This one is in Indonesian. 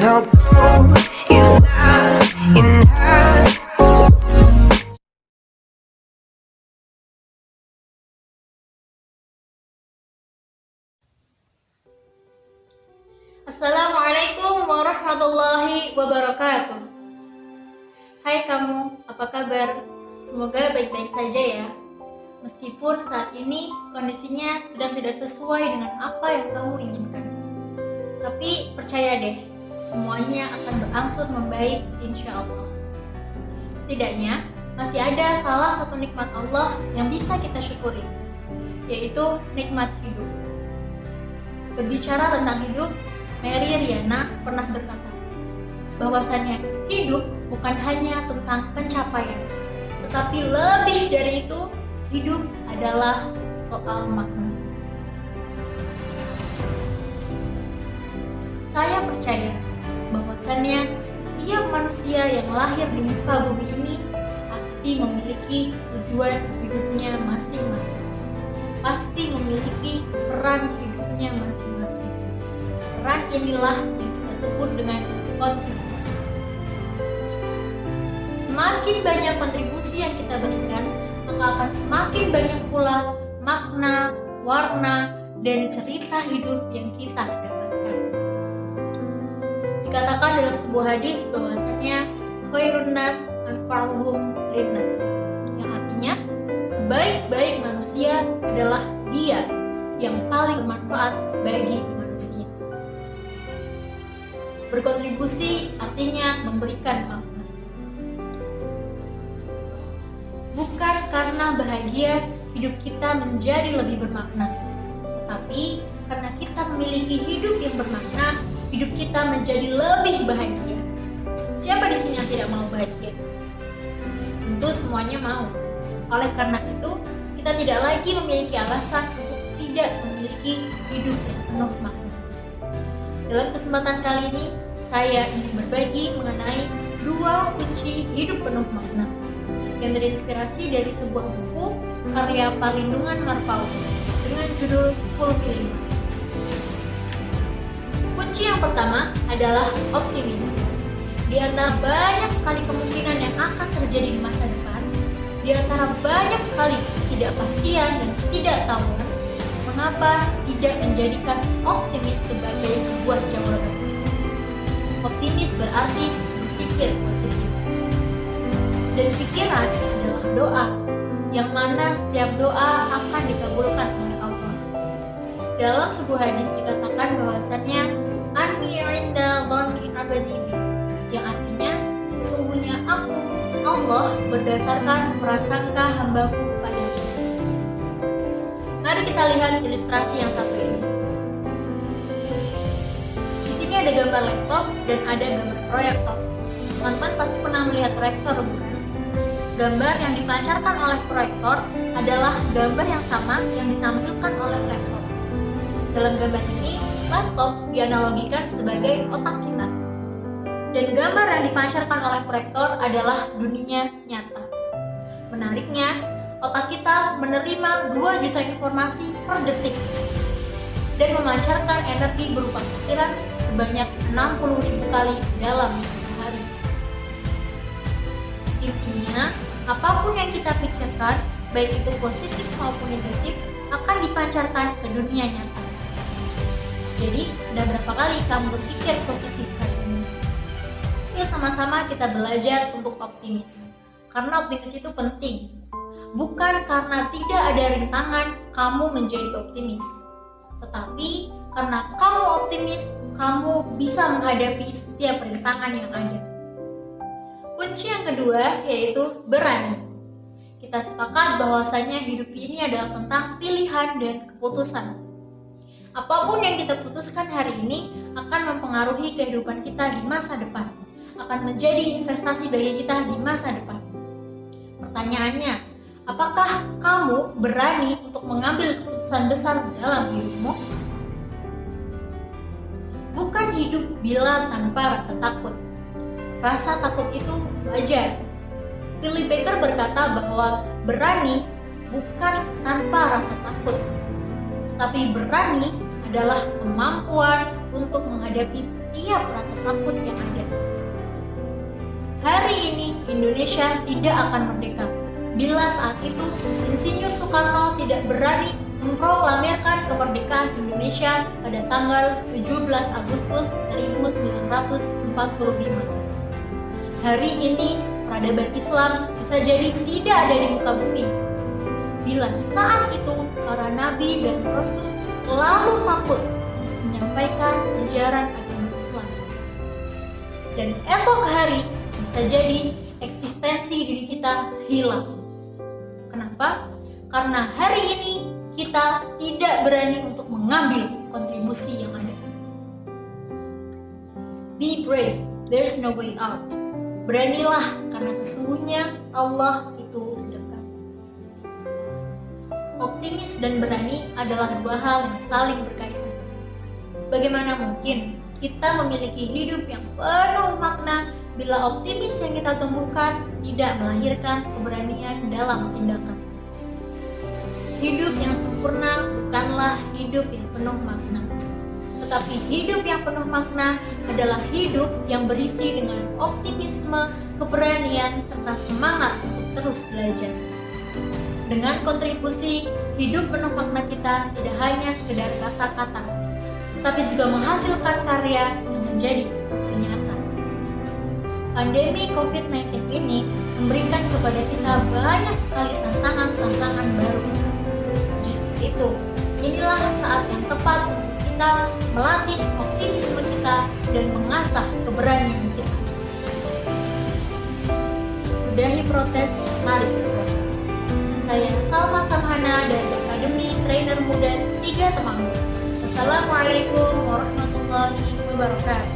no goal is not enough. Assalamualaikum warahmatullahi wabarakatuh. Hai kamu, apa kabar? Semoga baik-baik saja ya. Meskipun saat ini kondisinya sedang tidak sesuai dengan apa yang kamu inginkan. Tapi percaya deh, semuanya akan berangsur membaik insya Allah. Setidaknya masih ada salah satu nikmat Allah yang bisa kita syukuri, yaitu nikmat hidup. Berbicara tentang hidup, Mary Riana pernah berkata bahwasannya hidup bukan hanya tentang pencapaian, tetapi lebih dari itu, hidup adalah soal makna. Saya percaya bahwasannya setiap manusia yang lahir di muka bumi ini pasti memiliki tujuan hidupnya masing-masing, pasti memiliki peran hidupnya masing-masing. Peran inilah yang kita sebut dengan kontribusi. Semakin banyak kontribusi yang kita berikan, maka akan semakin banyak pula makna, warna, dan cerita hidup yang kita dapatkan. Dikatakan dalam sebuah hadis bahwasanya khairun nas anfa'uhum linnas, yang artinya sebaik-baik manusia adalah dia yang paling bermanfaat bagi manusia. Berkontribusi artinya memberikan makna. Bukan karena bahagia hidup kita menjadi lebih bermakna, tetapi karena kita memiliki hidup yang bermakna, hidup kita menjadi lebih bahagia. Siapa di sini yang tidak mau bahagia? Tentu semuanya mau. Oleh karena itu, kita tidak lagi memiliki alasan untuk tidak memiliki hidup yang penuh makna. Dalam kesempatan kali ini, saya ingin berbagi mengenai 2 kunci hidup penuh makna yang terinspirasi dari sebuah buku karya Perlindungan Marpaung dengan judul Fulfilling. Kunci yang pertama adalah optimis. Di antara banyak sekali kemungkinan yang akan terjadi di masa depan, di antara banyak sekali ketidakpastian dan ketidaktahuan, mengapa tidak menjadikan optimis sebagai sebuah jawaban? Optimis berarti berpikir positif. Dan pikiran adalah doa, yang mana setiap doa akan dikabulkan oleh Allah. Dalam sebuah hadis dikatakan bahwasannya Ani 'inda dhanni 'abdi bi, yang artinya sesungguhnya aku, Allah, berdasarkan prasangka hambaku padaku. Mari kita lihat ilustrasi yang satu ini. Di sini ada gambar laptop dan ada gambar proyektor. Teman-teman pasti pernah melihat proyektor, bukan? Gambar yang dipancarkan oleh proyektor adalah gambar yang sama yang ditampilkan oleh laptop. Dalam gambar ini, laptop dianalogikan sebagai otak kita. Dan gambar yang dipancarkan oleh proyektor adalah dunia nyata. Menariknya, otak kita menerima 2 juta informasi per detik dan memancarkan energi berupa pikiran sebanyak 60.000 kali dalam sehari. Intinya, apapun yang kita pikirkan, baik itu positif maupun negatif, akan dipancarkan ke dunia nyata. Jadi, sudah berapa kali kamu berpikir positif hari ini? Yuk sama-sama kita belajar untuk optimis. Karena optimis itu penting. Bukan karena tidak ada rintangan kamu menjadi optimis, tetapi karena kamu optimis, kamu bisa menghadapi setiap rintangan yang ada. Kunci yang kedua yaitu berani. Kita sepakat bahwasannya hidup ini adalah tentang pilihan dan keputusan. Apapun yang kita putuskan hari ini akan mempengaruhi kehidupan kita di masa depan, akan menjadi investasi bagi kita di masa depan. Pertanyaannya, apakah kamu berani untuk mengambil keputusan besar dalam hidupmu? Bukan hidup bila tanpa rasa takut. Rasa takut itu wajar. Philip Becker berkata bahwa berani bukan tanpa rasa takut, tapi berani adalah kemampuan untuk menghadapi setiap rasa takut yang ada. Hari ini Indonesia tidak akan merdeka bila saat itu Insinyur Soekarno tidak berani memproklamirkan kemerdekaan Indonesia pada tanggal 17 Agustus 1945. Hari ini peradaban Islam bisa jadi tidak ada di muka bumi bila saat itu para nabi dan rasul terlalu takut menyampaikan ajaran agama Islam. Dan esok hari bisa jadi eksistensi diri kita hilang. Kenapa? Karena hari ini kita tidak berani untuk mengambil kontribusi yang ada. Be brave, there's no way out. Beranilah karena sesungguhnya Allah itu dekat. Optimis dan berani adalah dua hal yang saling berkaitan. Bagaimana mungkin kita memiliki hidup yang penuh makna bila optimis yang kita tumbuhkan tidak melahirkan keberanian dalam tindakan. Hidup yang sempurna bukanlah hidup yang penuh makna, tetapi hidup yang penuh makna adalah hidup yang berisi dengan optimisme, keberanian, serta semangat untuk terus belajar. Dengan kontribusi, hidup penuh makna kita tidak hanya sekedar kata-kata, tetapi juga menghasilkan karya yang menjadi kenyataan. Pandemi COVID-19 ini memberikan kepada kita banyak sekali tantangan-tantangan baru. Justru itu, inilah saat yang tepat untuk kita melatih optimisme kita dan mengasah keberanian kita. Sudahi protes, mari berproses. Saya Salma Samhana dari Akademi Trainer Muda 3 Temanggung. Assalamualaikum warahmatullahi wabarakatuh.